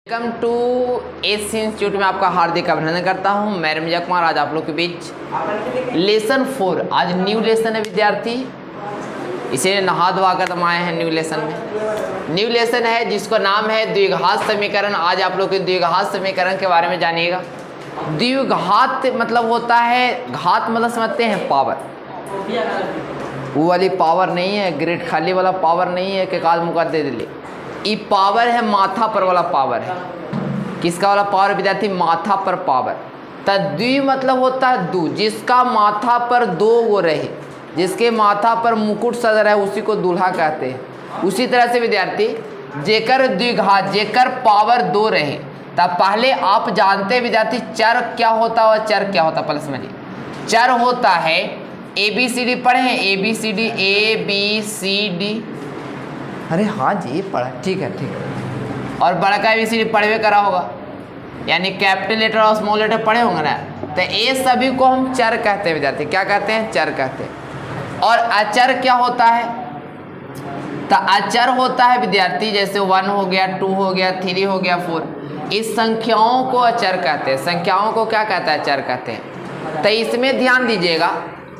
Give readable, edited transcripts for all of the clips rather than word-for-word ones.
Welcome to S institute में आपका हार्दिक अभिनंदन करता हूं। मैं रमजा कुमार आज आप लोग के बीच लेसन 4 आज न्यू लेसन है विद्यार्थी। इसे नहा धोवा कर हम आए हैं न्यू लेसन में। न्यू लेसन है जिसका नाम है द्विघात समीकरण। आज आप लोग के द्विघात समीकरण के बारे में जानिएगा। द्विघात मतलब होता है, घात मतलब समझते हैं पावर, वो वाली पावर नहीं है, ग्रेड खाली वाला पावर नहीं है कि काल मुका दे दे। ये पावर है माथा पर वाला पावर है। किसका वाला पावर विद्यार्थी? माथा पर पावर। द्वि मतलब होता है दो, जिसका माथा पर दो वो रहे, जिसके माथा पर मुकुट सदर है उसी को दूल्हा कहते हैं। उसी तरह से विद्यार्थी जेकर द्विघात, जेकर पावर दो रहे, तब पहले आप जानते हैं विद्यार्थी चर क्या होता है। चर क्या होता है पहले समझिए। चर होता है ABCD पढ़े हैं, ABCD। अरे हाँ जी पढ़ा, ठीक है ठीक है। और बड़ा का ABCD पढ़वे करा होगा, यानी कैपिटल लेटर और स्मॉल लेटर पढ़े होंगे ना। तो ये सभी को हम चर कहते हैं विद्यार्थी। क्या कहते हैं? चर कहते हैं। और अचर क्या होता है? तो अचर होता है विद्यार्थी जैसे 1 हो गया, 2 हो गया, 3 हो गया, 4। इस संख्याओं को अचर कहते हैं। संख्याओं को क्या कहता है? चर कहते हैं। तो इसमें ध्यान दीजिएगा,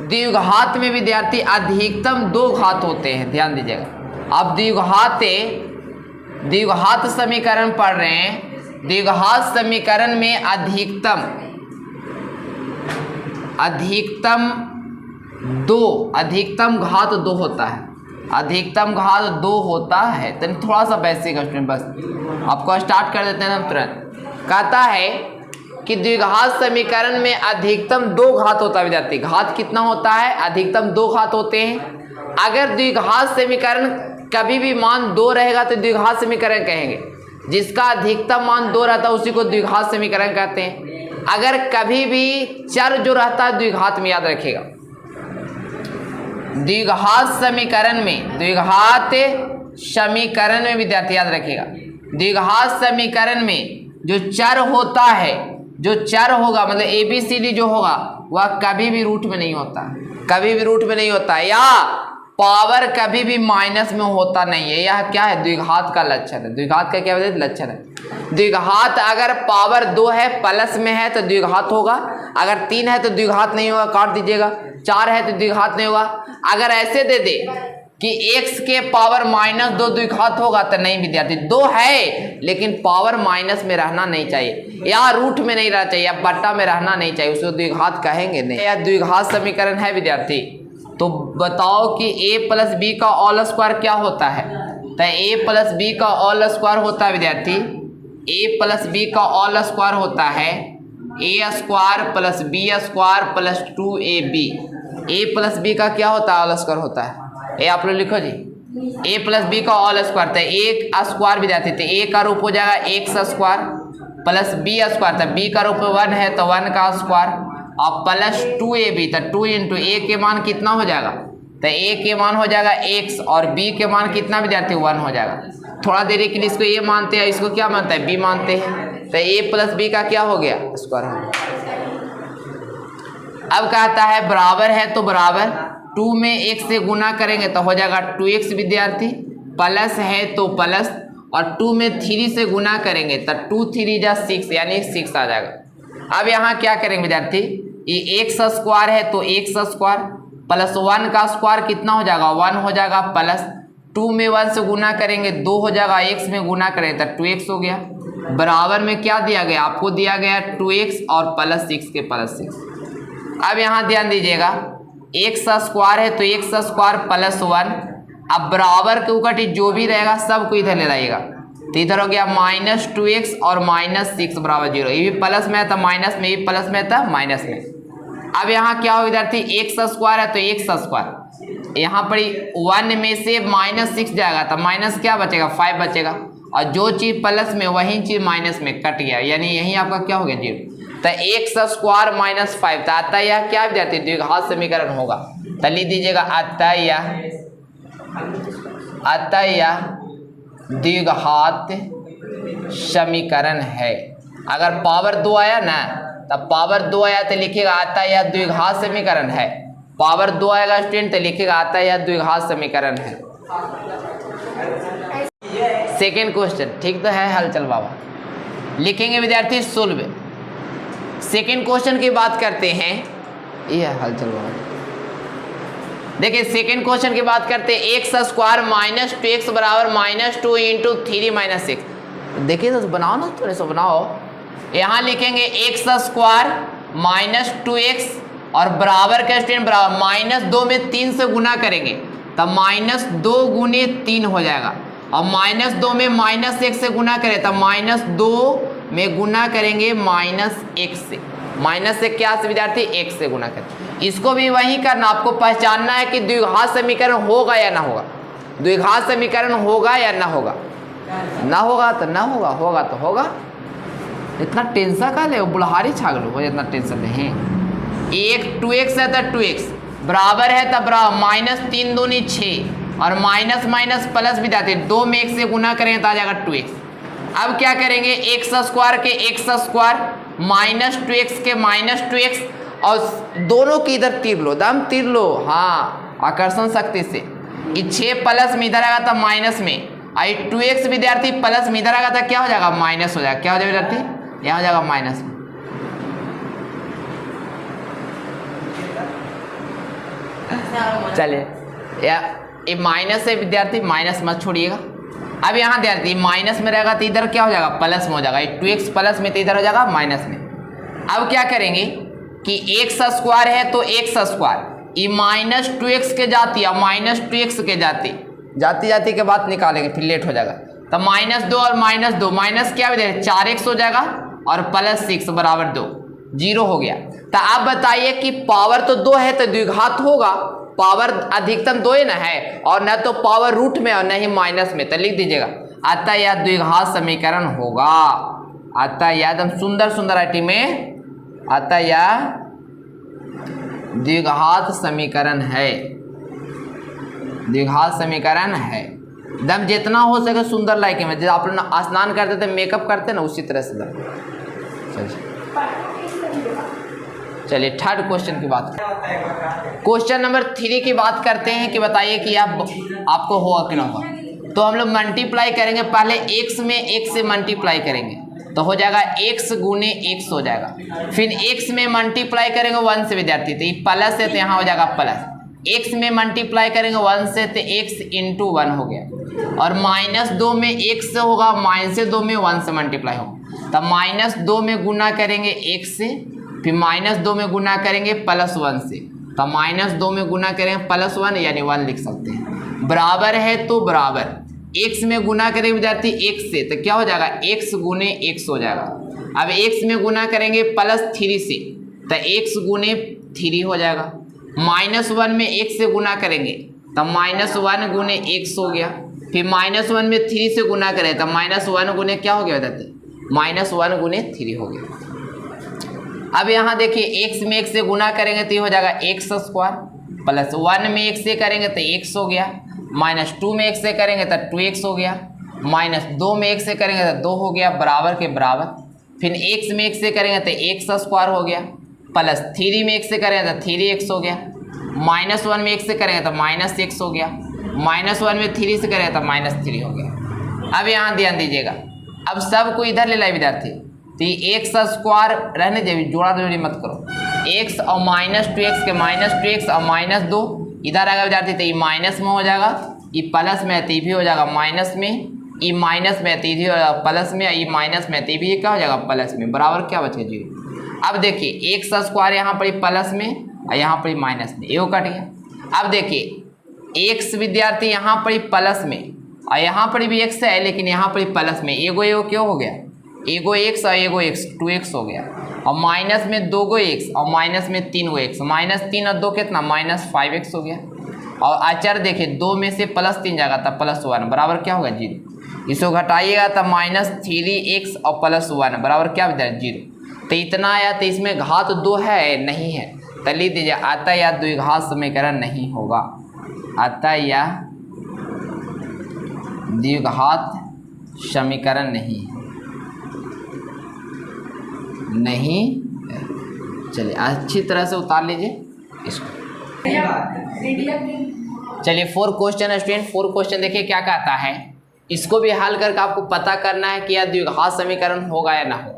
द्विघात में विद्यार्थी अधिकतम 2 घात होते हैं। ध्यान दीजिएगा, आप द्विघात समीकरण पढ़ रहे हैं। द्विघात समीकरण में अधिकतम 2, अधिकतम घात 2 होता है। अधिकतम घात 2 होता है। तो थोड़ा सा बेसिक क्वेश्चन बस आपको स्टार्ट कर देते हैं हम तुरंत। कहता है कि द्विघात समीकरण में अधिकतम 2 घात होता है विद्यार्थी। घात कितना होता है? अधिकतम 2 घात होते हैं। अगर द्विघात समीकरण कभी भी मान 2 रहेगा तो द्विघात समीकरण कहेंगे। जिसका अधिकतम मान 2 रहता है उसी को द्विघात समीकरण कहते हैं। अगर कभी भी चर जो रहता है द्विघात में, याद रखिएगा, द्विघात समीकरण में, द्विघात समीकरण में विद्यार्थी याद रखिएगा, द्विघात समीकरण में जो चर होता है, जो चर होगा मतलब ABCD जो होगा वह कभी भी रूट में नहीं होता, कभी भी रूट में नहीं होता, या पावर कभी भी माइनस में होता नहीं है। यह क्या है? द्विघात का लक्षण है। द्विघात का क्या लक्षण है? द्विघात अगर पावर 2 है, प्लस में है तो द्विघात होगा। अगर 3 है तो द्विघात नहीं होगा, काट दीजिएगा। 4 है तो द्विघात नहीं होगा। अगर ऐसे दे दे कि x के पावर -2 द्विघात होगा तो नहीं विद्यार्थी। 2 है लेकिन पावर माइनस में रहना नहीं चाहिए, या रूट में नहीं रहना चाहिए, या बट्टा में रहना नहीं चाहिए, उसको द्विघात कहेंगे नहीं। यह द्विघात समीकरण है विद्यार्थी। तो बताओ कि a + b का ऑल स्क्वायर क्या होता है? तो a + b का ऑल स्क्वायर होता है विद्यार्थी, a + b का ऑल स्क्वायर होता है a² + b² + 2ab। a + b का क्या होता है? ऑल स्क्वायर होता है। ये आप लोग लिखो जी, a + b का ऑल स्क्वायर था एक स्क्वायर विद्यार्थी। तो a का रूप हो जाएगा x² प्लस b² था, b का रूप 1 है तो 1 का स्क्वायर और प्लस 2ab। तो 2 × a के मान कितना हो जाएगा? तो a के मान हो जाएगा x और b के मान कितना विद्यार्थी? 1 हो जाएगा। थोड़ा देर के लिए इसको a मानते हैं, इसको क्या मानते हैं? b मानते हैं। तो a + b का क्या हो गया? स्क्वायर हो गया। अब कहता है बराबर है तो बराबर 2 में 1 से गुना करेंगे तो हो जाएगा 2x विद्यार्थी, प्लस है तो प्लस, और 2 में 3 से गुना करेंगे तो 2 3 जा 6 यानी 6 आ जाएगा। अब यहाँ क्या करेंगे विद्यार्थी? ये x² है तो x² प्लस 1 का स्क्वायर कितना हो जाएगा? 1 हो जाएगा, प्लस 2 में 1 से गुना करेंगे 2 हो जाएगा, x में गुना करें तो 2x हो गया। बराबर में क्या दिया गया? आपको दिया गया 2x और प्लस 6 के प्लस 6। अब यहाँ ध्यान दीजिएगा, x² है तो x² प्लस 1। अब बराबर के उकटी जो भी रहेगा सबको इधर ले लाइएगा। तो इधर हो गया -2x और -6 बराबर 0। ये भी प्लस में है तो माइनस में, ये प्लस में था माइनस में। अब यहाँ क्या हो विद्यार्थी? x² है तो x², यहाँ पर 1 में से -6 जाएगा तो माइनस क्या बचेगा? 5 बचेगा, और जो चीज़ प्लस में वही चीज़ माइनस में कट गया, यानी यही आपका क्या हो गया? 0। तो x² - 5 तो आता यह क्या विद्यार्थी? द्विघात समीकरण होगा। तो लिख दीजिएगा अतः द्विघात समीकरण है। अगर पावर 2 आया ना, तब पावर 2 आया तो लिखेगा आता यह द्विघात समीकरण है। पावर 2 आएगा स्टूडेंट तो लिखेगा आता यह द्विघात समीकरण है। सेकेंड क्वेश्चन ठीक तो है? हलचल बाबा लिखेंगे विद्यार्थी सुलभ। सेकेंड क्वेश्चन की बात करते हैं, ये हाल चल रहा है। देखिए सेकेंड क्वेश्चन की बात करते हैं, एक्स स्क्वायर माइनस 2x बराबर -2 इंटू 3 - 6। देखिए तो बनाओ ना, थोड़े से बनाओ। यहाँ लिखेंगे एक्स स्क्वायर -2x और बराबर का स्टूडेंट बराबर -2 में 3 से गुना करेंगे तब -2 गुने 3 हो जाएगा, और -2 में -1 से गुना करें तब -2 में गुना करेंगे -1 से। माइनस से क्या से विद्यार्थी 1 से गुना करें। इसको भी वही करना, आपको पहचानना है कि द्विघात समीकरण होगा या ना होगा, द्विघात समीकरण होगा या ना होगा, ना होगा तो ना होगा, होगा तो होगा। इतना टेंशन का ले, बुढ़ारी छागलो हो, इतना टेंशन नहीं। एक 2x है तो 2x बराबर है तब बराबर -3 दूनी 6 और माइनस माइनस प्लस भी जाते हैं, 2 में 1 से गुना करेंगे तो आ जाएगा 2x। अब क्या करेंगे, एक्स स्क्वायर के एक्स स्क्वायर -2x के -2x और दोनों की इधर तीर लो, दम तीर लो, हाँ आकर्षण शक्ति से। ये 6 प्लस में इधर आएगा तो माइनस में, आई 2x विद्यार्थी प्लस में इधर आएगा तो क्या हो जाएगा माइनस हो जाएगा, क्या हो जाएगा विद्यार्थी यहाँ हो जाएगा माइनस में। चलिए ये माइनस है विद्यार्थी, माइनस मत छोड़िएगा। अब यहाँ विद्यार्थी माइनस में रहेगा तो इधर क्या हो जाएगा प्लस में हो जाएगा, 2x प्लस में तो इधर हो जाएगा माइनस में। अब क्या करेंगे कि एक्स स्क्वायर है तो एक्स स्क्वायर ये -2x के जाती है -2x के जाती जाती के बाद निकालेंगे, फिर लेट हो जाएगा। तो -2 और -2 माइनस क्या 4x हो जाएगा और +6 बराबर 2, 0 हो गया। तो आप बताइए कि पावर तो 2 है तो द्विघात होगा, पावर अधिकतम 2 ही ना है, और न तो पावर रूट में और न ही माइनस में, तो लिख दीजिएगा अतः यह द्विघात समीकरण होगा। अतः यह एकदम सुंदर सुंदर आईटी में, अतः यह द्विघात समीकरण है, द्विघात समीकरण है। एकदम जितना हो सके सुंदर लाइक में, जैसे आप लोग स्नान करते थे मेकअप करते ना उसी तरह से। चलिए थर्ड क्वेश्चन की बात करें, क्वेश्चन नंबर 3 की बात करते हैं कि बताइए कि आपको होगा कि ना होगा। तो हम लोग मल्टीप्लाई करेंगे, पहले x में x से मल्टीप्लाई करेंगे तो हो जाएगा x गुने x हो जाएगा, फिर x में मल्टीप्लाई करेंगे 1 से विद्यार्थी, तो ये प्लस है तो यहाँ हो जाएगा प्लस, x में मल्टीप्लाई करेंगे 1 से तो x इंटू 1 हो गया, और -2 में x से होगा, -2 में 1 से मल्टीप्लाई होगा, तब -2 में गुना करेंगे x से, फिर -2 में गुना करेंगे +1 से, तो -2 में गुना करेंगे +1 यानी 1 लिख सकते हैं। बराबर है तो बराबर x में गुना करेंगे विद्यार्थी x से तो क्या हो जाएगा x गुने x हो जाएगा। अब x में गुना करेंगे +3 से तो x गुने 3 हो जाएगा। -1 में x से गुना करेंगे तो -1 गुने x हो गया, फिर -1 में 3 से गुना करें तो -1 गुने क्या हो गया विद्यार्थी -1 गुने 3 हो गया। अब यहाँ देखिए x में x से गुना करेंगे तो ये हो जाएगा x स्क्वायर, +1 में x से करेंगे तो x हो गया, -2 में x से करेंगे तो 2x हो गया, -2 में x से करेंगे तो 2 हो गया, बराबर के बराबर, फिर x में x से करेंगे तो x स्क्वायर हो गया, +3 में x से करेंगे तो 3x हो गया, -1 में x से करेंगे तो -x हो गया, -1 में 3 से करेंगे तो -3 हो गया। अब यहाँ ध्यान दीजिएगा, अब सबको इधर ले लाए विद्यार्थी, तो ये x स्क्वायर रहने दे, जोड़ा जोड़ी मत करो, x और -2x के -2x और -2 इधर आएगा विद्यार्थी तो ये माइनस में हो जाएगा, ये प्लस में है तो ये भी हो जाएगा माइनस में, ये माइनस में है तो ये भी हो जाएगा प्लस में, ये माइनस में है तो ये भी क्या हो जाएगा प्लस में, बराबर क्या बचे 0। अब देखिए एक्स स्क्वायर यहाँ पर प्लस में और यहाँ पर माइनस में, एगो कट गया। अब देखिए एक्स विद्यार्थी यहाँ पर प्लस में और यहाँ पर भी एक्स है, लेकिन यहाँ पर प्लस में एगो एगो क्यों हो गया, एगो एक्स और एगो एक्स 2x हो गया, और माइनस में 2 गो एक्स और माइनस में 3 गो एक्स, -3 और 2 कितना -5x हो गया। और अचर देखिए 2 में से +3 जाएगा तब +1 बराबर क्या होगा 0, इसको घटाइएगा तब -3x और +1 बराबर क्या हो जाएगा 0। तो इतना आया, तो इसमें घात 2 है नहीं है, तो लिख दीजिए अतः यह द्विघात समीकरण नहीं होगा, अतः यह द्विघात समीकरण नहीं। चलिए अच्छी तरह से उतार लीजिए इसको। चलिए 4 क्वेश्चन स्टूडेंट, 4 क्वेश्चन देखिए क्या कहता है इसको भी हल करके आपको पता करना है कि यह द्विघात समीकरण होगा या ना हो।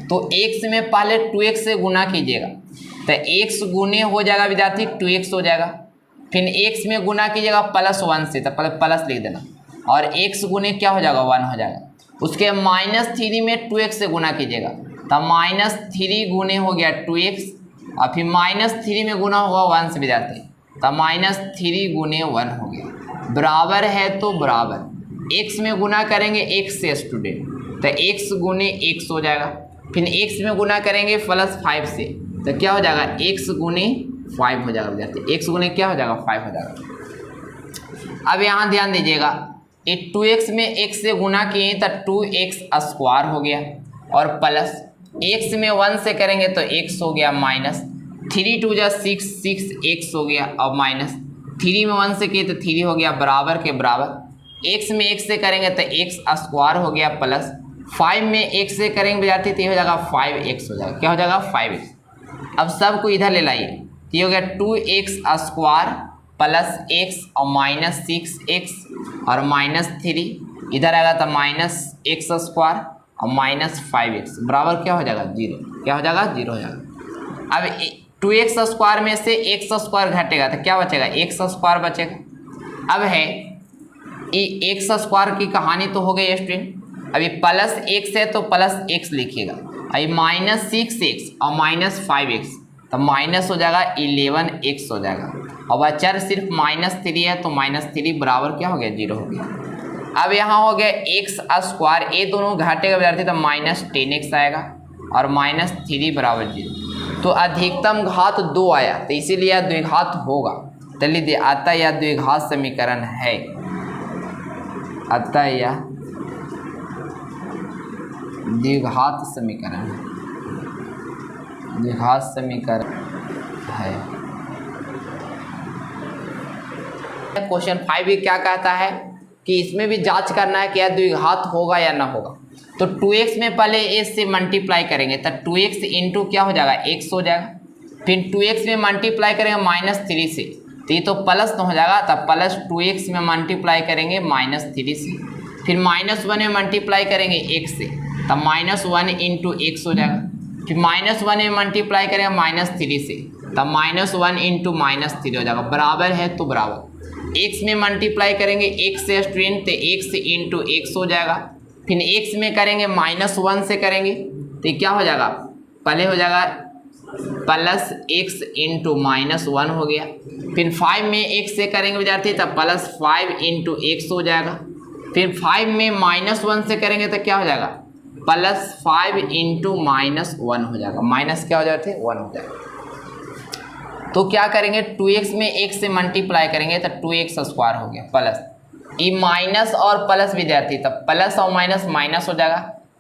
तो x में पहले 2x से गुना कीजिएगा, तो x गुने हो जाएगा विद्यार्थी 2x हो जाएगा। फिर x में गुना कीजिएगा +1 से, तो पहले प्लस लिख देना, और x गुने क्या हो जाएगा 1 हो जाएगा। उसके -3 में 2x से गुना कीजिएगा, तो -3 गुने हो गया 2x, और फिर -3 में गुना होगा 1 से विद्यार्थी, तो -3 गुने 1 हो गया। बराबर है तो बराबर, x में गुना करेंगे x से स्टूडेंट, तो x गुने x हो जाएगा। फिर x में गुना करेंगे +5 से, तो क्या हो जाएगा x गुने 5 हो जाएगा विद्यार्थी, x गुने क्या हो जाएगा 5 हो जाएगा। अब यहाँ ध्यान दीजिएगा, ये 2x में x से गुना किए तो 2x² हो गया, और प्लस x में 1 से करेंगे तो x हो गया माइनस 3 2 जा 6 6x हो गया, और माइनस 3 में 1 से किए तो 3 हो गया, बराबर के बराबर। x में x से करेंगे तो x² हो गया, प्लस 5 में x से करेंगे विद्यार्थी तो ये हो जाएगा 5x हो जाएगा। क्या हो जाएगा 5x। अब सबको इधर ले लाइए, तो ये हो गया 2x² प्लस x और -6x और -3, इधर आएगा तो -x² और -5x बराबर क्या हो जाएगा 0। क्या हो जाएगा 0 हो जाएगा। अब 2x² में से x² घटेगा तो क्या बचेगा x² बचेगा। अब है ये x² की कहानी तो हो गई स्टूडेंट। अभी +x है तो +x लिखिएगा, अभी -6x और -5x तो माइनस हो जाएगा 11x हो जाएगा, और बचा सिर्फ -3 है तो -3 बराबर क्या हो गया 0 हो गया। अब यहाँ हो गया x², ये दोनों घटेगा विद्यार्थी तो -10x आएगा, और -3 बराबर 0। तो अधिकतम घात 2 आया, तो इसीलिए यह द्विघात होगा। चलिए आता यह द्विघात समीकरण है, अतः यह द्विघात समीकरण है, द्विघात समीकरण है। क्वेश्चन 5 भी क्या कहता है कि इसमें भी जांच करना है कि यह द्विघात होगा या ना होगा। तो 2x में पहले a से मल्टीप्लाई करेंगे तो 2x इंटू क्या हो जाएगा x हो जाएगा, फिर 2x में मल्टीप्लाई करेंगे -3 से, तो ये तो प्लस तो हो जाएगा, तब +2x में मल्टीप्लाई करेंगे -3 से, फिर -1 में मल्टीप्लाई करेंगे x से, तब -1 इंटू x हो जाएगा, फिर -1 में मल्टीप्लाई करेंगे -3 से, तब -1 इंटू -3 हो जाएगा। बराबर है तो बराबर, x में मल्टीप्लाई करेंगे x से स्टूडेंट तो x इंटू x हो जाएगा, फिर x में करेंगे -1 से करेंगे तो क्या हो जाएगा, पहले हो जाएगा +x इंटू -1 हो गया, फिर 5 में x से करेंगे विद्यार्थी तब +5 इंटू x हो जाएगा, फिर 5 में -1 से करेंगे तो क्या हो जाएगा +5 इंटू -1 हो जाएगा, माइनस क्या हो जाते 1 हो जाएगा। तो क्या करेंगे 2x में x से मल्टीप्लाई करेंगे तो 2x² हो गया, प्लस ये माइनस और प्लस विद्यार्थी तब प्लस और माइनस माइनस हो जाएगा,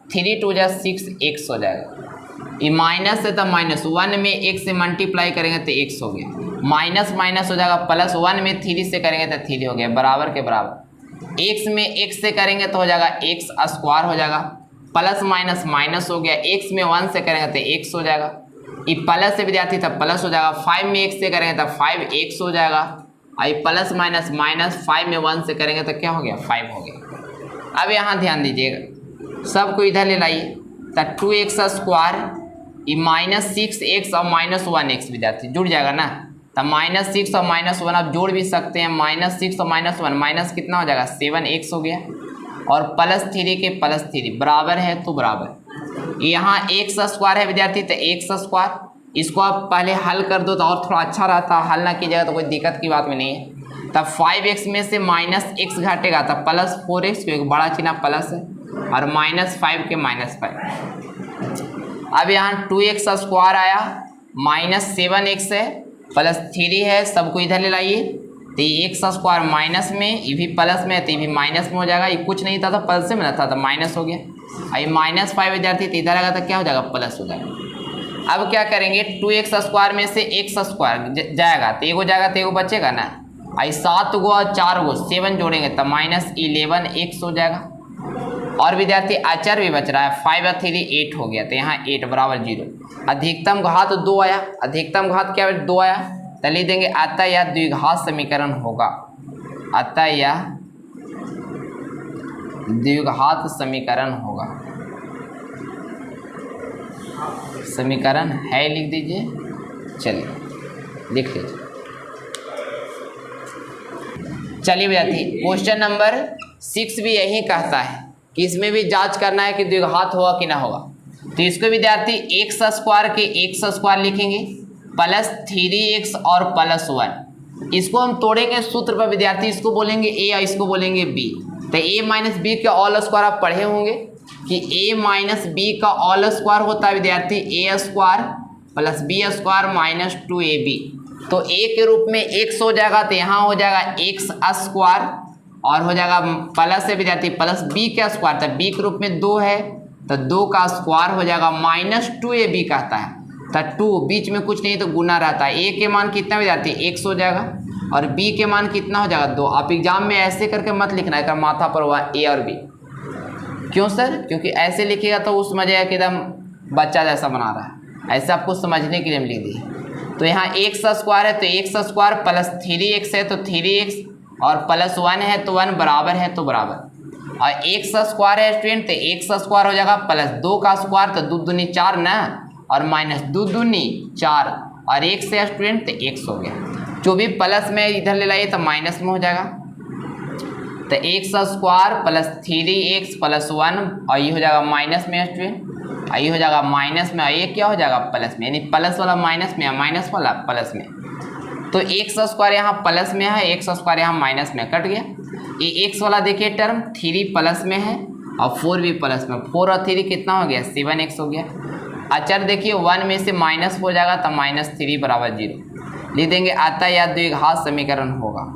3 2 जा 6x हो जाएगा, ये माइनस है तब -1 में x से मल्टीप्लाई करेंगे तो x हो गया, माइनस माइनस हो जाएगा, +1 में 3 से करेंगे तो 3 हो गया, बराबर के बराबर। x में x से करेंगे तो हो जाएगा x² हो जाएगा, प्लस माइनस माइनस हो गया, x में 1 से करेंगे तो x हो जाएगा, ये प्लस से विद्यार्थी तब प्लस हो जाएगा, 5 में x से करेंगे तब 5x हो जाएगा, और ये प्लस माइनस माइनस 5 में 1 से करेंगे तो क्या हो गया 5 हो गया। अब यहाँ ध्यान दीजिएगा, सबको इधर ले लाइए, तो 2x² ये -6x और -1x विद्यार्थी जुड़ जाएगा ना, तो -6 और -1 आप जोड़ भी सकते हैं, -6 और -1 माइनस कितना हो जाएगा 7x हो गया, और +3 के +3 बराबर है तो बराबर। यहाँ x² है विद्यार्थी तो x², इसको आप पहले हल कर दो तो और थोड़ा अच्छा रहता, हल ना कीजिएगा तो कोई दिक्कत की बात में नहीं है। तब 5x में से -x घटेगा तब +4x, क्योंकि बड़ा चिन्ह प्लस है, और -5 के -5। अब यहाँ 2x² आया, -7x है, +3 है, सबको इधर ले लाइए, तो ये x² माइनस में, ये भी प्लस में है तो ये भी माइनस में हो जाएगा, ये कुछ नहीं था तो प्लस में था तो माइनस हो गया, और ये -5 विद्यार्थी तो इधर आएगा तो क्या हो जाएगा प्लस हो जाएगा। अब क्या करेंगे 2x² में से x² जाएगा तो एगो जाएगा तो एगो बचेगा ना, आई 7 गो और 4 गो 7 जोड़ेंगे तो -11x हो जाएगा, और विद्यार्थी अचर भी बच रहा है, 5 और 3 8 हो गया, तो यहाँ 8 बराबर 0। अधिकतम घात 2 आया, अधिकतम घात क्या 2 आया, तो लिख देंगे अतः यह द्विघात समीकरण होगा, अतः यह द्विघात समीकरण होगा। समीकरण है लिख दीजिए, चलिए लिख लीजिए। चलिए विद्यार्थी, क्वेश्चन नंबर 6 भी यही कहता है कि इसमें भी जांच करना है कि द्विघात होगा कि ना होगा। तो इसको विद्यार्थी एक्स स्क्वायर के एक्स स्क्वायर लिखेंगे प्लस 3x और प्लस 1। इसको हम तोड़ेंगे सूत्र पर विद्यार्थी, इसको बोलेंगे ए और इसको बोलेंगे बी। तो ए माइनस बी का ऑल स्क्वायर आप पढ़े होंगे कि ए माइनस बी का ऑल स्क्वायर होता है विद्यार्थी A square plus B square minus 2ab। तो ए के रूप में x हो जाएगा, तो यहाँ हो जाएगा x स्क्वायर और हो जाएगा प्लस है विद्यार्थी प्लस बी का स्क्वायर, तो बी के रूप में 2 है तो 2 का स्क्वायर हो जाएगा माइनस 2ab कहता है। तो 2 बीच में कुछ नहीं तो गुना रहता है। ए के मान कितना विद्यार्थी x हो जाएगा और बी के मान कितना हो जाएगा 2। आप एग्जाम में ऐसे करके मत लिखना है, माथा पर हुआ ए और बी। क्यों सर? क्योंकि ऐसे लिखेगा तो उस मजे है कि एकदम बच्चा जैसा बना रहा है, ऐसे आपको समझने के लिए हम लिख दिए। तो यहाँ एक्स स्क्वायर है तो एक्स स्क्वायर प्लस 3x है तो 3x और प्लस 1 है तो 1 बराबर है तो बराबर। और एक्स स्क्वायर है स्टूडेंट तो एक्स स्क्वायर हो जाएगा प्लस 2 का स्क्वायर तो 2 दूनी 4 ना और माइनस 2 दूनी 4 और x है स्टूडेंट तो x हो गया। जो भी प्लस में इधर ले लाइए तो माइनस में हो जाएगा। तो x square plus 3x plus 1 और ये हो जाएगा माइनस में स्टूडेंट, ये हो जाएगा माइनस में और ये क्या हो जाएगा प्लस में, यानी प्लस वाला माइनस में है माइनस वाला प्लस में। तो एक्स स्क्वायर यहाँ प्लस में है, एक्स स्क्वायर यहाँ माइनस में कट गया। ये एक्स वाला देखिए टर्म 3 प्लस में है और 4 भी प्लस में, 4 और 3 कितना हो गया 7x हो गया। अचर देखिए 1 में से माइनस हो जाएगा तो -3 बराबर 0 लिख देंगे। आता या द्विघात समीकरण होगा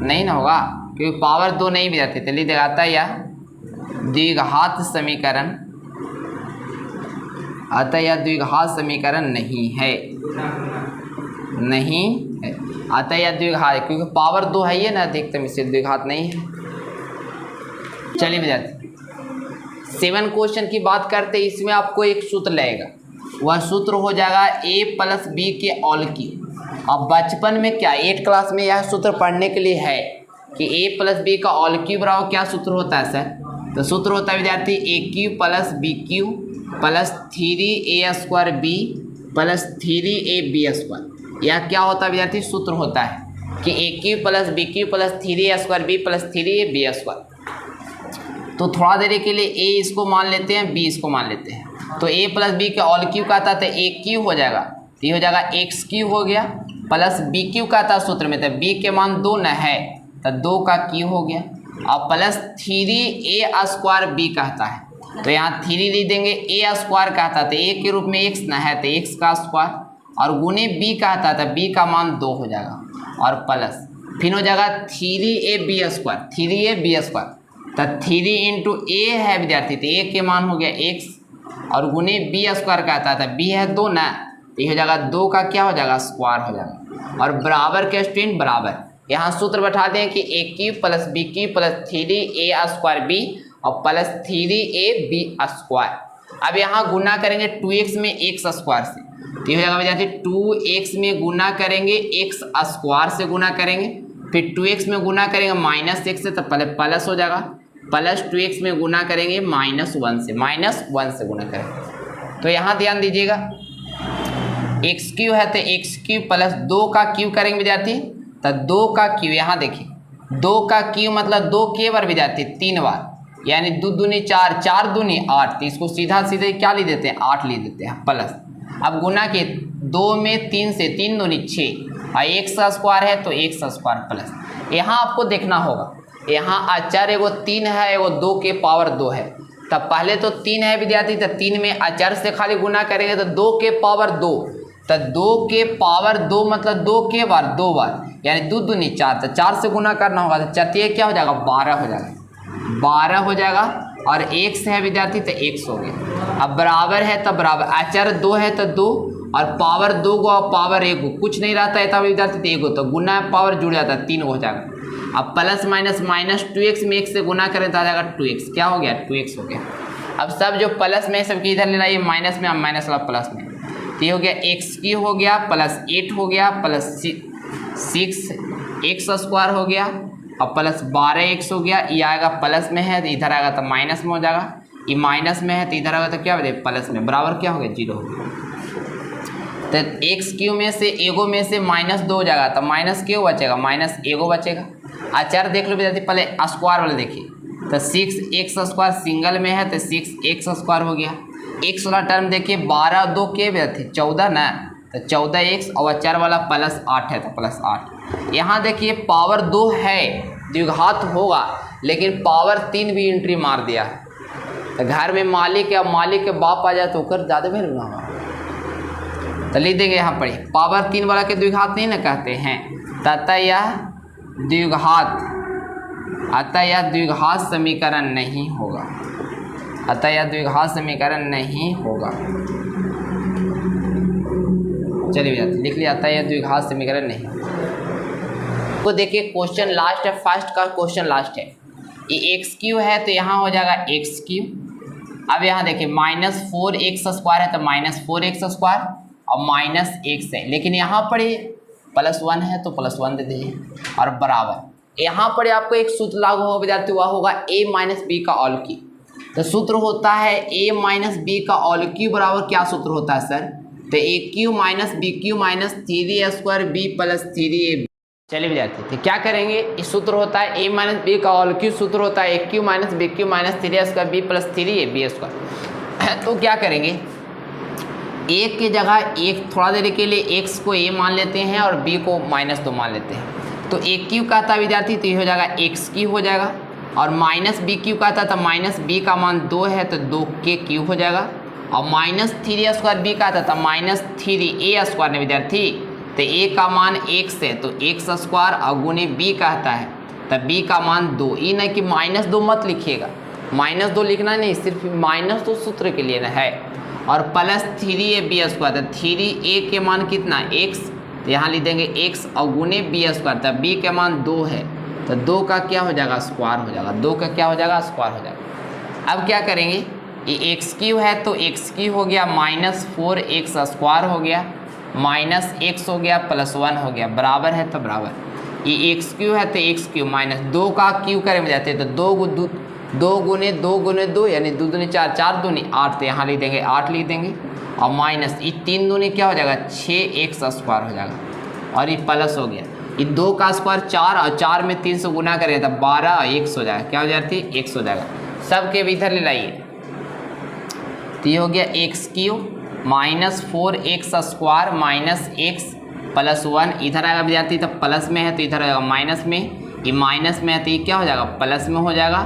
नहीं ना होगा क्योंकि पावर 2 नहीं भी जाती, तो लिख देगा आता या द्विघात समीकरण, आता या द्विघात समीकरण नहीं है, नहीं है आता या द्विघात, क्योंकि पावर 2 है ये ना अधिकतम, इससे द्विघात नहीं है। चलिए विद्यार्थी 7 क्वेश्चन की बात करते हैं। इसमें आपको एक सूत्र लगेगा, वह सूत्र हो जाएगा a प्लस बी के ऑल की। अब बचपन में क्या 8 क्लास में यह सूत्र पढ़ने के लिए है कि a प्लस बी का ऑल क्यूब बराबर क्या सूत्र होता है सर? तो सूत्र होता है विद्यार्थी a cube plus b cube plus 3a square b plus 3ab square. यह क्या होता है विद्यार्थी? सूत्र होता है कि a cube plus b cube plus 3a square b plus 3ab square. तो थोड़ा देर के लिए a इसको मान लेते हैं, b इसको मान लेते हैं। तो a प्लस बी का ऑल क्यूब का था तो a क्यूब हो जाएगा, तो ये हो जाएगा x क्यूब हो गया प्लस बी क्यूब का था सूत्र में, तो b के मान 2 न है तो 2 का क्यूब हो गया और प्लस 3a स्क्वायर b कहता है। तो यहाँ 3 लिख देंगे, a स्क्वायर कहता था a के रूप में x न है तो x का स्क्वायर और गुने b कहता था b का मान 2 हो जाएगा और प्लस फिर हो जाएगा 3ab स्क्वायर, 3ab स्क्वायर तो 3 इंटू a है विद्यार्थी तो a के मान हो गया x और गुने b स्क्वायर कहता था b है 2 ना, तो ये हो जाएगा 2 का क्या हो जाएगा स्क्वायर हो जाएगा और बराबर के स्टूडेंट बराबर। यहाँ सूत्र बैठा दें कि a cube plus b cube plus 3a square b और प्लस 3ab स्क्वायर। अब यहाँ गुना करेंगे 2x में x स्क्वायर से, तो ये हो जाएगा विद्यार्थी 2x में गुना करेंगे x स्क्वायर से गुना करेंगे, फिर 2x में गुना करेंगे -x से, तो पहले प्लस हो जाएगा, प्लस 2x में गुना करेंगे -1 से, -1 से गुना करेंगे। तो यहाँ ध्यान दीजिएगा x क्यूब है तो x क्यूब प्लस 2 का क्यूब करेंगे विद्यार्थी, तो 2 का क्यूब यहाँ देखिए 2 का क्यूब मतलब 2 के बार विद्यार्थी 3 बार, यानी 2 दूनी 4, 4 दूनी 8, तो इसको सीधा सीधे क्या लिख देते हैं 8 लिख देते हैं प्लस। अब गुना के 2 में 3 से 3 दूनी 6 और x का स्क्वायर है तो x स्क्वायर प्लस। यहाँ आपको देखना होगा यहाँ अचर एगो 3 है एगो 2 के पावर 2 है, तब पहले तो 3 है विद्यार्थी तो 3 में अचर से खाली गुना करेंगे तो 2 के पावर 2, तो 2 के पावर 2 मतलब 2 के बार 2 बार, यानी 2 दूनी 4, तो 4 से गुना करना होगा तो चतिये क्या हो जाएगा 12 हो जाएगा, 12 हो जाएगा और x है विद्यार्थी तो x हो गया। अब बराबर है तब बराबर, अचर 2 है तो 2 और पावर 2 को और पावर 1 को कुछ नहीं रहता है तब विद्यार्थी तो 1 हो, तो गुना पावर जुड़ जाता है 3 हो जाएगा। अब प्लस माइनस -2x में 1 से गुना करें तो आ जाएगा 2x, क्या हो गया 2x हो गया। अब सब जो प्लस में सबकी इधर ले लाइए माइनस में, अब माइनस वाला प्लस में, तो ये हो गया x की हो गया प्लस 8 हो गया प्लस 6 x स्क्वायर हो गया और प्लस 12x हो गया, ये आएगा प्लस में है तो इधर आएगा तो माइनस में हो जाएगा, ये माइनस में है तो इधर आएगा तो क्या हो जाएगा प्लस में, बराबर क्या हो गया 0 हो गया। तो एक्स क्यू में से एगो में से -2 हो जाएगा तो माइनस क्यों बचेगा, माइनस एगो बचेगा। आचार देख लो विद्यार्थी, पहले स्क्वायर वाले देखिए तो 6x² सिंगल में है तो 6x² हो गया। x वाला टर्म देखिए 12 2 के विद्यार्थी 14 ना, तो 14x और 4 वाला +8 है तो +8। यहाँ देखिए पावर 2 है, द्विघात होगा, लेकिन पावर 3 भी एंट्री मार दिया है। तो घर में मालिक या मालिक के बाप आ जाए तो कर ज़्यादा भी ना होगा, तो लिख देंगे यहाँ पर पावर 3 वाला के द्विघात नहीं ना कहते हैं, तथा यह द्विघात समीकरण नहीं होगा, अतः यह द्विघात समीकरण नहीं होगा। चलिए जाते लिख लिया, अतः यह द्विघात समीकरण नहीं। तो देखिए क्वेश्चन लास्ट है, फर्स्ट का क्वेश्चन लास्ट है। ये x³ है तो यहाँ हो जाएगा x³। अब यहाँ देखिए -4x² है तो -4x² और -x है, लेकिन यहाँ पर ये +1 है तो +1 दे दीजिए और बराबर। यहाँ पर आपको एक सूत्र लागू होगा विद्यार्थी, वह होगा a - b का ऑल क्यूब। तो सूत्र होता है a - b का ऑल क्यूब बराबर क्या सूत्र होता है सर, तो a³ - b³ - 3a² b + 3ab। चलिए विद्यार्थी तो क्या करेंगे, इस सूत्र होता है a - b का ऑल क्यूब, सूत्र होता है a³ - b³ - 3a² b + 3ab²। तो क्या करेंगे, एक की जगह एक थोड़ा देर के लिए x को a मान लेते हैं और b को -2 मान लेते हैं। तो a³ का था विद्यार्थी तो ये हो जाएगा x³ हो जाएगा, और -b³ का था तो -b का मान 2 है तो 2k³ हो जाएगा, और -3a² b का था तो -3a² ने विद्यार्थी, तो a का मान x है तो x² और गुने b कहता है तो b का मान 2। ये नहीं कि -2 मत लिखिएगा, -2 लिखना नहीं, सिर्फ -2 सूत्र के लिए ना है, और +3ab² तो 3a के मान कितना x, तो यहाँ लिख देंगे x और गुने b² तो b के मान 2 है तो 2 का क्या हो जाएगा स्क्वायर हो जाएगा, 2 का क्या हो जाएगा स्क्वायर हो जाएगा। अब क्या करेंगे, ये x³ है तो x³ हो गया -4x² हो गया, -x हो गया +1 हो गया, बराबर है तो बराबर। ये x³ है तो x³ -2 का क्यू करेंगे जाते हैं तो 2 गुने 2 यानी 2 दूनी 4, 4 दूनी 8, तो यहाँ लिख देंगे 8 लिख देंगे, और माइनस ये 3 दूनी क्या हो जाएगा 6x² हो जाएगा, और ये प्लस हो गया, ये 2 का स्क्वायर 4 और 4 में 3 से गुना करें तो 12 x हो जाएगा, क्या हो जाती है x हो जाएगा। सब के इधर ले लाइए, तो ये हो गया x³ -4x² -x +1, इधर आएगा विद्यार्थी तो प्लस में है तो इधर आएगा माइनस में, ये माइनस में है तो ये क्या हो जाएगा प्लस में हो जाएगा,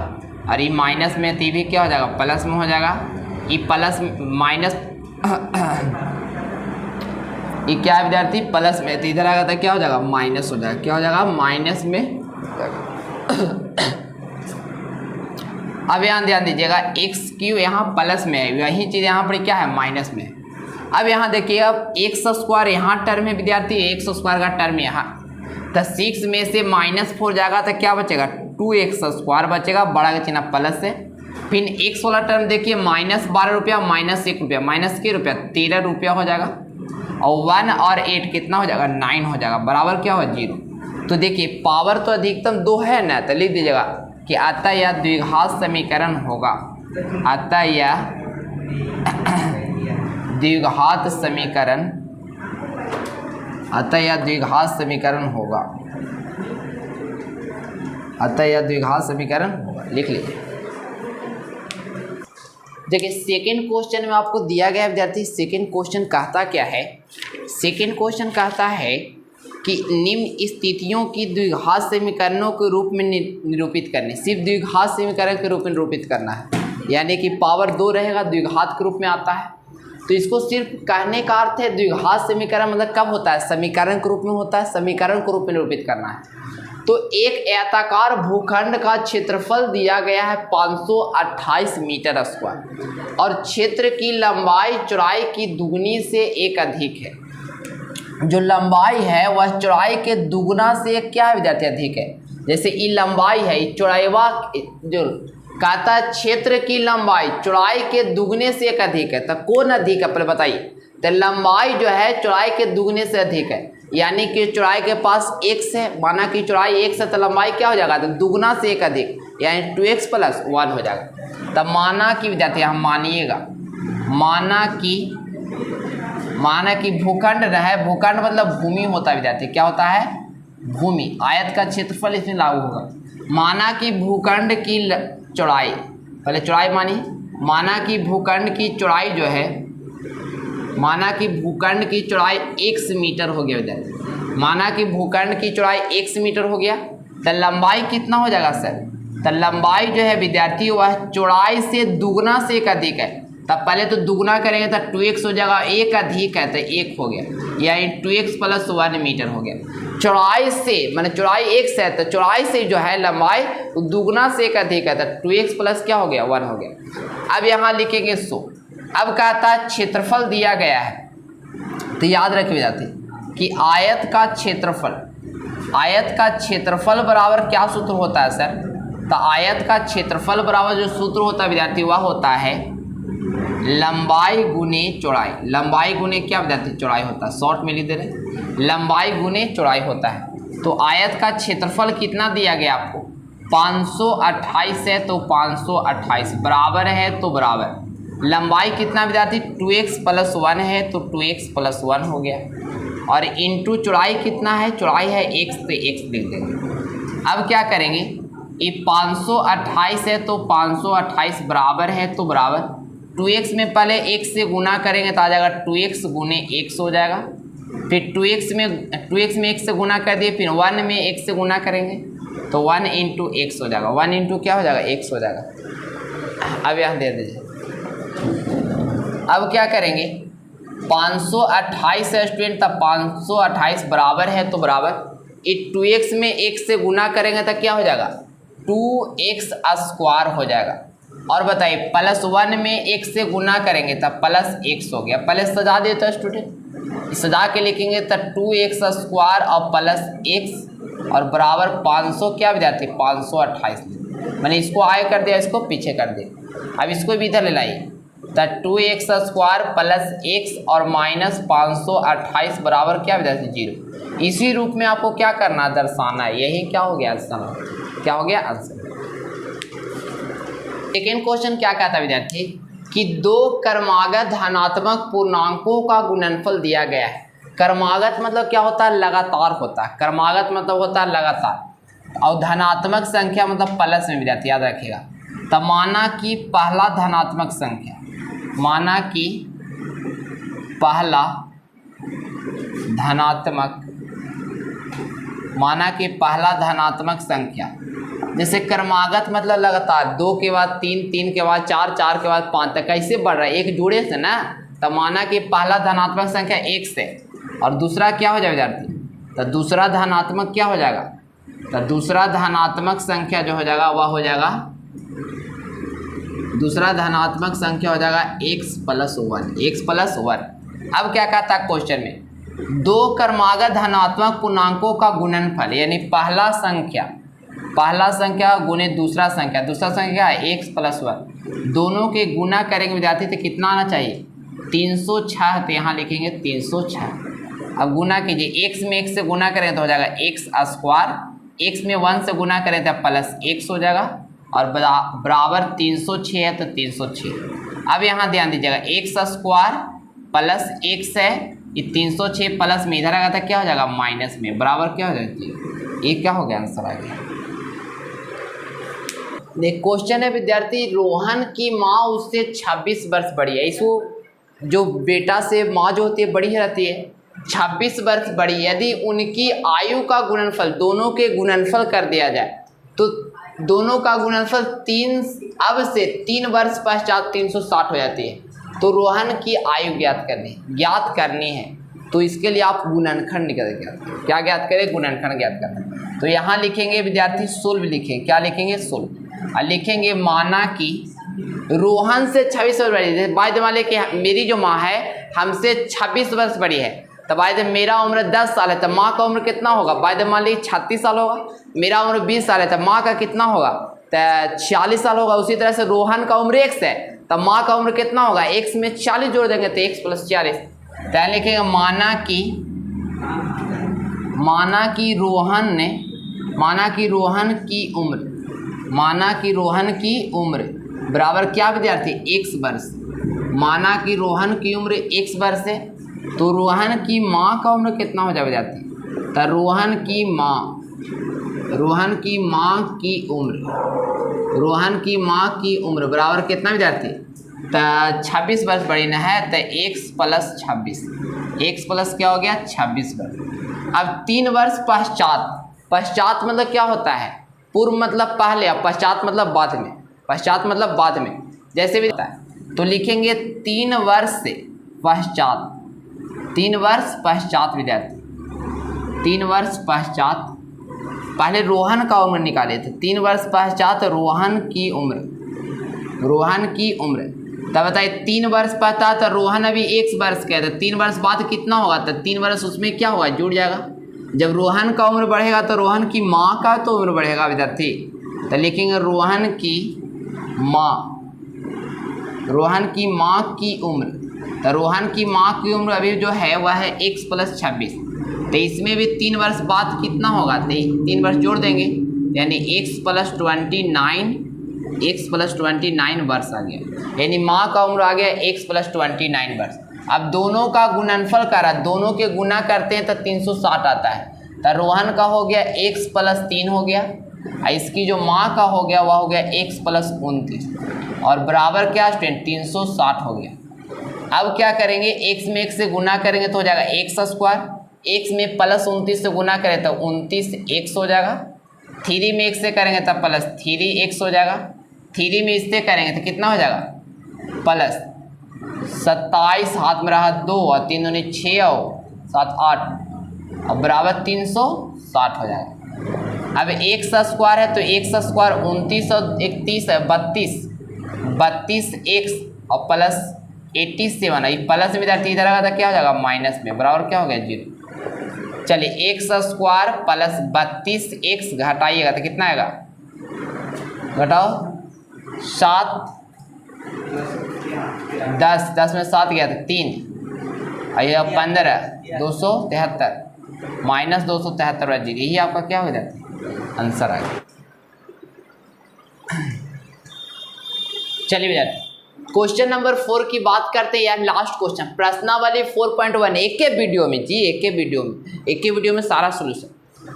और ये माइनस में तो ये भी क्या हो जाएगा प्लस में हो जाएगा। ये प्लस माइनस ये क्या है विद्यार्थी प्लस में, तो इधर आएगा तो क्या हो जाएगा माइनस हो जाएगा, क्या हो जाएगा माइनस में। अब यहाँ ध्यान दीजिएगा x³ यहाँ प्लस में है, वही चीज़ यहाँ पर क्या है माइनस में। अब यहाँ देखिए, अब x² यहाँ टर्म है विद्यार्थी, x² का टर्म यहाँ, तो 6 में से -4 जाएगा तो क्या बचेगा 2x² बचेगा, बड़ा का चिन्ह प्लस है। फिर x वाला टर्म देखिए -12 रुपया -1 रुपया माइनस के रुपया 13 रुपया हो जाएगा, और 1 और 8 कितना हो जाएगा 9 हो जाएगा, बराबर क्या होगा 0। तो देखिए पावर तो अधिकतम 2 है ना, तो लिख दीजिएगा कि अतः यह द्विघात समीकरण होगा, अतः यह द्विघात समीकरण, अतः यह द्विघात समीकरण होगा, अतः यह द्विघात समीकरण होगा, लिख लीजिए। देखिए सेकंड क्वेश्चन में आपको दिया गया विद्यार्थी, सेकंड क्वेश्चन कहता क्या है, सेकंड क्वेश्चन कहता है कि निम्न स्थितियों की द्विघात समीकरणों के रूप में निरूपित करने, सिर्फ द्विघात समीकरण के रूप में निरूपित करना है, यानी कि पावर 2 रहेगा द्विघात के रूप में आता है। तो इसको सिर्फ कहने का अर्थ है द्विघात समीकरण मतलब कब होता है समीकरण के रूप में होता है, समीकरण के रूप में निरूपित करना है। तो एक आयताकार भूखंड का क्षेत्रफल दिया गया है 528 मीटर स्क्वायर, और क्षेत्र की लंबाई चौड़ाई की दुगनी से 1 अधिक है। जो लंबाई है वह चौड़ाई के दुगना से क्या है विद्यार्थी अधिक है। जैसे ये लंबाई है, ये चौड़ाईवा जो कहता है क्षेत्र की लंबाई चौड़ाई के दुगने से 1 अधिक है, तो कौन अधिक है पहले बताइए। तो लंबाई जो है चौड़ाई के दुगने से अधिक है, यानी कि चौड़ाई के पास x है, माना कि चौड़ाई x है तो लंबाई क्या हो जाएगा, तो दुगना से एक अधिक यानी 2x + 1 हो जाएगा। तब माना कि विद्यार्थी हम मानिएगा, माना कि भूखंड रहे, भूखंड मतलब भूमि होता है विद्यार्थी, क्या होता है, भूमि, आयत का क्षेत्रफल इसमें लागू होगा। माना कि भूखंड की चौड़ाई, पहले चौड़ाई मानिए, माना कि भूखंड की चौड़ाई जो है, माना कि भूखंड की चौड़ाई x मीटर हो गया विद्यार्थी, माना कि भूखंड की चौड़ाई x मीटर हो गया, तो लंबाई कितना हो जाएगा सर, तो लंबाई जो है विद्यार्थी वह चौड़ाई से दुगना से एक अधिक है। तब पहले तो दुगना करेंगे तो 2x हो जाएगा, एक अधिक है तो 1 हो गया, यानी 2x + 1 मीटर हो गया। चौड़ाई से माने चौड़ाई x है तो चौड़ाई से जो है लंबाई दुगना से एक अधिक है तो 2x + क्या हो गया, 1 हो गया। अब यहाँ लिखेंगे 100। अब कहता है क्षेत्रफल दिया गया है, तो याद रखिए विद्यार्थी कि आयत का क्षेत्रफल बराबर क्या सूत्र होता है सर, तो आयत का क्षेत्रफल बराबर जो सूत्र होता है विद्यार्थी वह होता है लंबाई गुने चौड़ाई। लंबाई गुने क्या विद्यार्थी, चौड़ाई होता है, शॉर्ट में लिख दे रहे, लंबाई गुने चौड़ाई होता है। तो आयत का क्षेत्रफल कितना दिया गया आपको, 528 है तो 528 बराबर है तो बराबर, लंबाई कितना विद्यार्थी 2x + 1 है तो 2x + 1 हो गया, और इंटू चौड़ाई कितना है, चौड़ाई है x तो x लिख देंगे। अब क्या करेंगे, ये 528 है तो 528 बराबर है तो बराबर, 2x में पहले x से गुना करेंगे तो आ जाएगा 2x × x हो जाएगा, फिर 2x में x से गुना कर दिए, फिर 1 में x से गुना करेंगे तो 1 × x हो जाएगा, 1 × क्या हो जाएगा, x हो जाएगा। अब यहाँ दे दीजिए, अब क्या करेंगे, 528 है स्टूडेंट, तब 528 बराबर है तो बराबर, ये 2x में x से गुना करेंगे तो क्या हो जाएगा, 2x² हो जाएगा। और बताइए +1 में x से गुना करेंगे तब +x हो गया, प्लस सजा देता स्टूडेंट, सजा के लिखेंगे तो 2x² और +x और बराबर 500 क्या विद्यार्थी 528, मैंने इसको आगे कर दिया, इसको पीछे कर दिया। अब इसको भी इधर ले लाइए, तो 2x² + x और -528 बराबर क्या विद्यार्थी 0। इसी रूप में आपको क्या करना है, दर्शाना है, यही क्या हो गया आंसर, क्या हो गया आंसर। सेकेंड क्वेश्चन क्या कहता है विद्यार्थी कि दो क्रमागत धनात्मक पूर्णांकों का गुणनफल दिया गया है। क्रमागत मतलब क्या होता है, लगातार होता है, क्रमागत मतलब होता है लगातार, और धनात्मक संख्या मतलब प्लस में विद्यार्थी याद रखिएगा। तब माना कि पहला धनात्मक संख्या, माना कि पहला धनात्मक संख्या, जैसे क्रमागत मतलब लगातार 2 के बाद 3, 3 के बाद 4, 4 के बाद 5 तक कैसे बढ़ रहा है, एक जुड़े से ना। तब माना कि पहला धनात्मक संख्या 1 से और दूसरा क्या हो जाएगा विद्यार्थी, तो दूसरा धनात्मक क्या हो जाएगा, तो दूसरा धनात्मक संख्या जो हो जाएगा वह हो जाएगा, दूसरा धनात्मक संख्या हो जाएगा x + 1। अब क्या कहता है क्वेश्चन में, दो क्रमागत धनात्मक पूर्णांकों का गुणनफल, यानी पहला संख्या गुने दूसरा संख्या है x + 1, दोनों के गुना करेंगे विद्यार्थी तो कितना आना चाहिए 306, तो यहाँ लिखेंगे 306। अब गुना कीजिए, x में x से गुना करें तो हो जाएगा x², x में 1 से गुना करें तो +x हो जाएगा, और बराबर 306 है तो 306। अब यहाँ ध्यान दीजिएगा, x² + x है, ये 306 प्लस में इधर आएगा था क्या हो जाएगा माइनस में, बराबर क्या हो जाएगा, ये क्या हो गया आंसर आ गया। देख क्वेश्चन है विद्यार्थी, रोहन की माँ उससे 26 वर्ष बड़ी है, इसको जो बेटा से माँ जो होती है बड़ी रहती है, 26 वर्ष बड़ी, यदि उनकी आयु का गुणनफल, दोनों के गुणनफल कर दिया जाए तो दोनों का गुणनफल 3 वर्ष पश्चात 360 हो जाती है। तो रोहन की आयु ज्ञात करनी है, तो इसके लिए आप गुणनखंड निकालेंगे, क्या ज्ञात करें, गुणनखंड ज्ञात करना। तो यहाँ लिखेंगे विद्यार्थी सुलभ, लिखेंगे क्या लिखेंगे सुलभ, और लिखेंगे माना कि रोहन से 26 वर्ष बड़ी है, बाय द वे कि मेरी जो माँ है हमसे 26 वर्ष बड़ी है, तो बाय द मेरा उम्र 10 साल है, तो माँ का उम्र कितना होगा, बाय द मान लीजिए 36 साल होगा, मेरा उम्र 20 साल है, तो माँ का कितना होगा, तो 46 साल होगा। उसी तरह से रोहन का उम्र x है, तब माँ का उम्र कितना होगा, x में 40 जोड़ देंगे तो x + 40। तो लिखेंगे माना कि माना कि रोहन की उम्र बराबर क्या विद्यार्थी, x वर्ष। माना कि रोहन की उम्र x वर्ष है, तो रोहन की माँ का उम्र कितना हो जाए विद्यार्थी, तो रोहन की माँ की उम्र बराबर कितना विद्यार्थी, तो 26 वर्ष बड़ी न है, तो x प्लस 26, x प्लस क्या हो गया 26 वर्ष। अब 3 वर्ष पश्चात मतलब क्या होता है, पूर्व मतलब पहले, अब पश्चात मतलब बाद में, जैसे भी होता है तो लिखेंगे 3 वर्ष पश्चात विद्यार्थी, 3 वर्ष पश्चात, पहले रोहन का उम्र निकाले थे, 3 वर्ष पश्चात रोहन की उम्र, तब बताइए 3 वर्ष पश्चात रोहन अभी x वर्ष का है, तो 3 वर्ष बाद कितना होगा, तो 3 वर्ष उसमें क्या होगा, जुड़ जाएगा। जब रोहन का उम्र बढ़ेगा तो रोहन की माँ का तो उम्र बढ़ेगा विद्यार्थी, तो लिखेंगे रोहन की माँ की उम्र, तो रोहन की माँ की उम्र अभी जो है वह है x प्लस 26, तो इसमें भी 3 वर्ष बाद कितना होगा, तो 3 वर्ष जोड़ देंगे, यानी x प्लस 29 वर्ष आ गया, यानी माँ का उम्र आ गया x प्लस 29 वर्ष। अब दोनों का गुणनफल करा, दोनों के गुना करते हैं तो 360 आता है, तो रोहन का हो गया x प्लस 3 हो गया, इसकी जो माँ का हो गया वह हो गया x प्लस 29, और बराबर क्या स्टूडेंट 360 हो गया। अब क्या करेंगे, x में x से गुना करेंगे तो हो जाएगा x स्क्वायर, x में प्लस 29 से गुना करें तो 29x हो जाएगा, 3 में x से करेंगे तो प्लस 3x हो जाएगा, 3 में इससे करेंगे तो कितना हो जाएगा प्लस 27, हाथ में रहा 2 और 3 दूनी 6 और 7 8, और बराबर 360 हो जाएगा। अब x स्क्वायर है तो x स्क्वायर 29 और 31 है 32x और प्लस 87 है, प्लस में विद्यार्थी इधर आएगा तो क्या हो जाएगा माइनस में, बराबर क्या हो गया 0। चलिए x स्क्वायर प्लस 32x घटाइएगा तो कितना आएगा, घटाओ 7 10 में 7 गया तो 3 और यह 15 273 माइनस 273 जी, यही आपका क्या हो जाता है आंसर आएगा। चलिए विद्यार्थी क्वेश्चन नंबर 4 की बात करते हैं यार, लास्ट क्वेश्चन प्रश्नावली 4.1, एक ही वीडियो में सारा सोल्यूशन।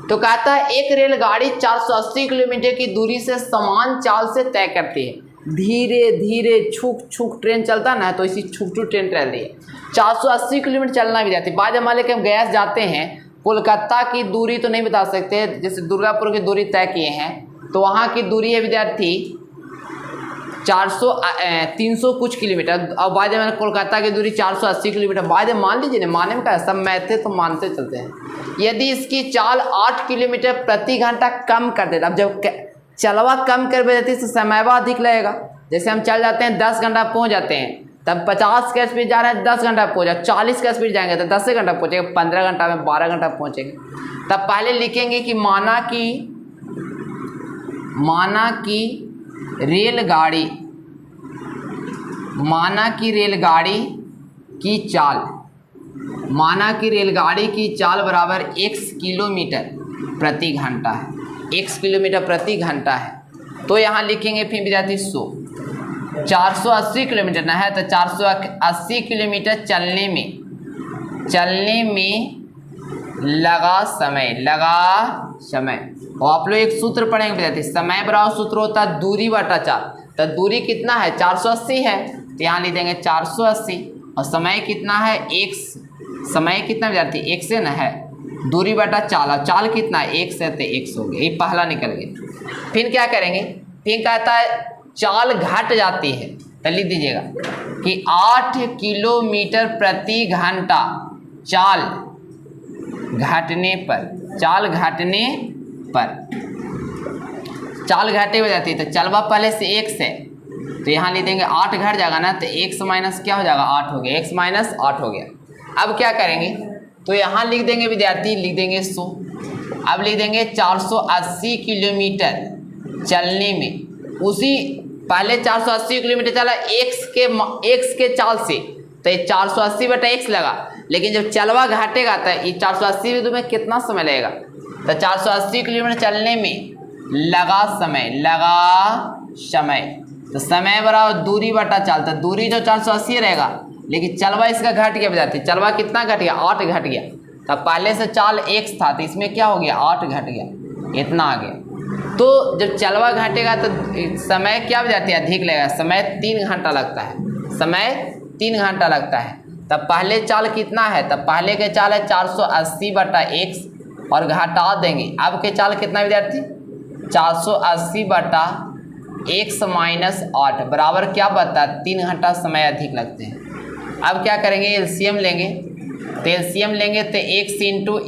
तो कहता है एक रेलगाड़ी 480 किलोमीटर की दूरी से समान चाल से तय करती है, धीरे धीरे छुक ट्रेन चलता ना, तो इसी छुक ट्रेन चल रही है, 480 किलोमीटर चलना भी जाती है। बाद मान लेकर हम गया जाते हैं, कोलकाता की दूरी तो नहीं बता सकते, जैसे दुर्गापुर की दूरी तय किए हैं तो वहाँ की दूरी है विद्यार्थी 300 कुछ किलोमीटर, और बाद में कोलकाता की दूरी 480 किलोमीटर। बाद मान लीजिए ना, माने में क्या सब मैथे तो मानते चलते हैं। यदि इसकी चाल 8 किलोमीटर प्रति घंटा कम कर देता, अब जब चलवा कम कर देती तो समय अधिक लगेगा। जैसे हम चल जाते हैं 10 घंटा पहुँच जाते हैं, तब 50 के स्पीड जा रहे हैं 10 घंटा पहुँचा, 40 का स्पीड जाएंगे तो 10 घंटा पहुँचेगा, 15 घंटा में 12 घंटा पहुँचेंगे। तब पहले लिखेंगे कि माना कि रेलगाड़ी की चाल बराबर x किलोमीटर प्रति घंटा है, x किलोमीटर प्रति घंटा है। तो यहाँ लिखेंगे फिर विद्यार्थी 480 किलोमीटर ना है, तो 480 किलोमीटर चलने में लगा समय। और आप लोग एक सूत्र पढ़ेंगे विद्यार्थी, समय बराबर सूत्र होता है दूरी बटा 4, तो दूरी कितना है 480 है, तो यहाँ लिख देंगे 480, और समय कितना है x, समय कितना विद्यार्थी x से ना है, दूरी बटा चाल, और चाल कितना है x है तो x हो गया, ये पहला निकल गया। फिर क्या करेंगे, फिर कहता है चाल घट जाती है, तो लिख दीजिएगा कि 8 किलोमीटर प्रति घंटा चाल घटने हो जाती है, तो चलवा पहले से x है, तो यहाँ लिख देंगे 8 घट जाएगा ना, तो x माइनस क्या हो जाएगा 8 हो गया, x माइनस 8 हो गया। अब क्या करेंगे, तो यहाँ लिख देंगे विद्यार्थी, लिख देंगे 100, अब लिख देंगे 480 किलोमीटर चलने में, उसी पहले 480 किलोमीटर चला x के चाल से, तो ये 480/x लगा, लेकिन जब चलवा घटेगा तो ये 480 में कितना समय लगेगा, तो 480 किलोमीटर चलने में लगा समय, तो समय बराबर दूरी बटा चाल, तो दूरी जो 480 रहेगा, लेकिन चलवा इसका घट गया विद्यार्थी, चलवा कितना घट गया, 8 घट गया। तब पहले से चाल x था तो इसमें क्या हो गया, 8 घट गया, इतना आ गया। तो जब चलवा घटेगा तो समय क्या विद्यार्थी अधिक लगेगा, समय 3 घंटा लगता है, समय 3 घंटा लगता है। तब पहले चाल कितना है, तब पहले के चाल है 480/x और घटा देंगे, अब के चाल कितना विद्यार्थी 480/x - 8 बराबर क्या बता, 3 घंटा समय अधिक लगते हैं। अब क्या करेंगे, एलसीएम लेंगे, तो एलसीएम लेंगे तो x ×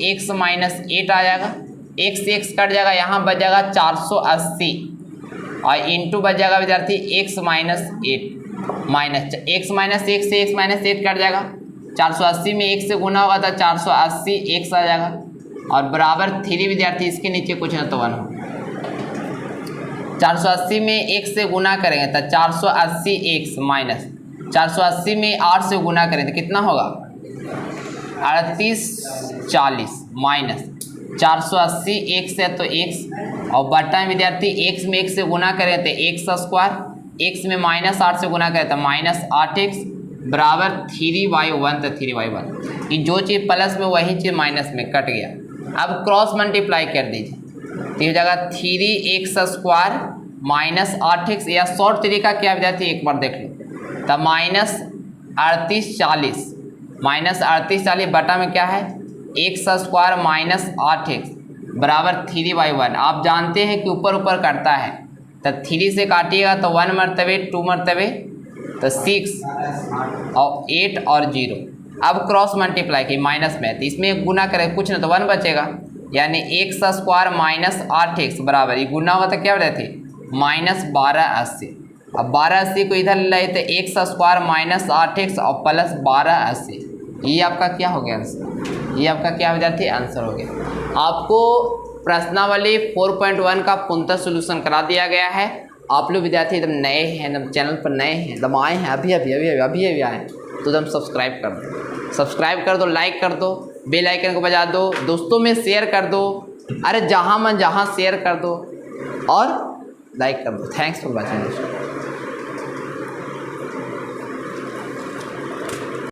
x - 8 आ जाएगा, x से x कट जाएगा, यहाँ बच जाएगा 480 और इंटू बच जाएगा विद्यार्थी x - 8 माइनस x - 1 से x - 8 कट जाएगा, 480 में 1 से गुना होगा तो 480 x आ जाएगा और बराबर 3 विद्यार्थी, इसके नीचे कुछ ना तो 1 हो। 480 में 1 से गुना करेंगे तो 480x माइनस 480 में 8 से गुना करें तो कितना होगा 3840 माइनस 480 x है तो x और बटा में विद्यार्थी x में 1 से गुना करें तो x², x में -8 से गुना करें तो -8x बराबर 3y1 तो 3y1 कि जो चीज़ प्लस में वही चीज़ माइनस में कट गया। अब क्रॉस मल्टीप्लाई कर दीजिए तो ये जगह 3x² -8x या शॉर्ट तरीका क्या विद्यार्थी एक बार देख लो, तब -3840 बटा में क्या है x² -8x बराबर 3y1। आप जानते हैं कि ऊपर ऊपर करता है, तो 3 से काटिएगा तो 1 मरतबे 2 मरतबे तो 6 और 8 और 0। अब क्रॉस मल्टीप्लाई की माइनस में, तो इसमें गुना करें कुछ ना तो 1 बचेगा, यानी x² -8x बराबर ये गुना होगा तो क्या रहती -1280। अब 1280 को इधर ले तो x² -8x और प्लस 1280, ये आपका क्या हो गया आंसर, ये आपका क्या विद्यार्थी आंसर हो गया। आपको प्रश्नावली 4.1 का पूर्णतः सोल्यूशन करा दिया गया है। आप लोग विद्यार्थी एकदम नए हैं, एकदम चैनल पर नए हैं, एकदम आए हैं अभी आए तो एकदम सब्सक्राइब कर दो, लाइक कर दो, बेल आइकन को बजा दो, दोस्तों में शेयर कर दो, अरे जहाँ मन जहाँ शेयर कर दो और लाइक कर दो। Thanks for watching.